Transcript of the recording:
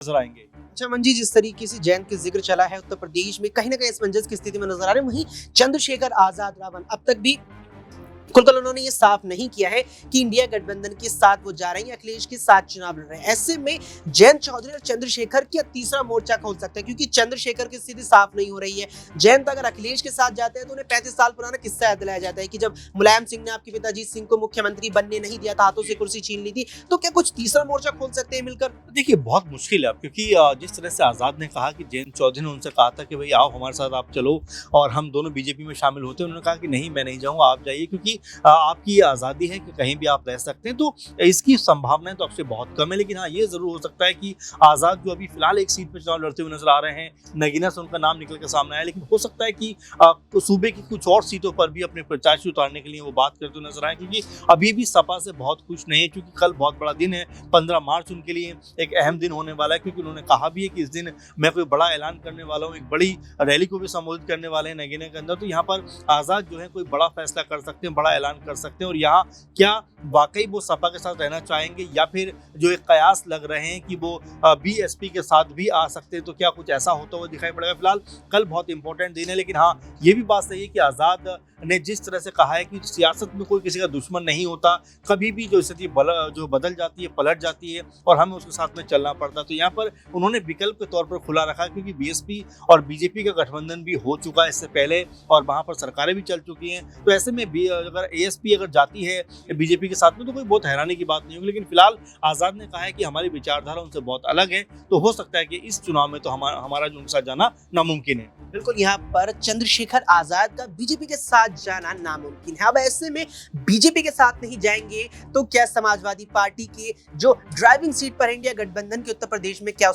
नजर आएंगे। अच्छा मंजी, जिस तरीके से जयंत के जिक्र चला है उत्तर प्रदेश में कहीं ना कहीं असमंजस की स्थिति में नजर आ रहे हैं, वहीं चंद्रशेखर आजाद रावण अब तक भी खुलकर उन्होंने ये साफ नहीं किया है कि इंडिया गठबंधन के साथ वो जा रहे हैं या अखिलेश के साथ चुनाव लड़ रहे हैं। ऐसे में जयंत चौधरी और चंद्रशेखर क्या तीसरा मोर्चा खोल सकते हैं, क्योंकि चंद्रशेखर की स्थिति साफ नहीं हो रही है। जयंत अगर अखिलेश के साथ जाते हैं तो उन्हें 35 साल पुराना किस्सा याद दिलाया जाता है कि जब मुलायम सिंह ने आपके पिताजी सिंह को मुख्यमंत्री बनने नहीं दिया था, हाथों से कुर्सी छीन ली थी। तो क्या कुछ तीसरा मोर्चा खोल सकते हैं मिलकर? देखिए बहुत मुश्किल है अब, क्योंकि जिस तरह से आज़ाद ने कहा कि जयंत चौधरी ने उनसे कहा था कि भाई आओ हमारे साथ आप चलो और हम दोनों बीजेपी में शामिल होते हैं, उन्होंने कहा कि नहीं मैं नहीं जाऊंगा, आप जाइए, क्योंकि आपकी ये आज़ादी है कि कहीं भी आप रह सकते हैं। तो इसकी संभावनाएं तो आपसे बहुत कम है, लेकिन हाँ ये जरूर हो सकता है कि आज़ाद जो अभी फिलहाल एक सीट पर चुनाव लड़ते हुए नजर आ रहे हैं, नगीना से उनका नाम निकल कर सामने आया, लेकिन हो सकता है कि सूबे की कुछ और सीटों पर भी अपने प्रत्याशी उतारने के लिए वो बात करते हुए नजर आए, क्योंकि अभी भी सपा से बहुत खुश नहीं है, क्योंकि कल बहुत बड़ा दिन है। 15 मार्च उनके लिए एक अहम दिन होने वाला है, क्योंकि उन्होंने कहा भी है कि इस दिन मैं कोई बड़ा ऐलान करने वाला हूँ, एक बड़ी रैली को भी संबोधित करने वाले हैं नगीने के अंदर। तो यहाँ पर आज़ाद जो है कोई बड़ा फैसला कर सकते हैं, बड़ा ऐलान कर सकते हैं, और यहाँ क्या वाकई वो सपा के साथ रहना चाहेंगे या फिर जो एक कयास लग रहे हैं कि वो बीएसपी के साथ भी आ सकते हैं, तो क्या कुछ ऐसा होता हुआ दिखाई पड़ेगा। फिलहाल कल बहुत इंपॉर्टेंट दिन है, लेकिन हाँ ये भी बात सही है कि आज़ाद ने जिस तरह से कहा है कि सियासत में कोई किसी का दुश्मन नहीं होता, कभी भी जो स्थिति जो बदल जाती है, पलट जाती है और हमें उसके साथ में चलना पड़ता है। तो यहाँ पर उन्होंने विकल्प के तौर पर खुला रखा, क्योंकि बीएसपी और बीजेपी का गठबंधन भी हो चुका है इससे पहले और वहाँ पर सरकारें भी चल चुकी हैं। तो ऐसे में भी अगर एएसपी अगर जाती है बीजेपी के साथ में तो कोई बहुत हैरानी की बात नहीं होगी। लेकिन फिलहाल आज़ाद ने कहा है कि हमारी विचारधारा उनसे बहुत अलग है, तो हो सकता है कि इस चुनाव में तो हमारा जो उनके साथ जाना नामुमकिन है। बिल्कुल, यहाँ पर चंद्रशेखर आजाद का बीजेपी के साथ जाना नामुमकिन है। अब ऐसे में बीजेपी के साथ नहीं जाएंगे तो क्या समाजवादी पार्टी के जो ड्राइविंग सीट पर है इंडिया गठबंधन के उत्तर प्रदेश में, क्या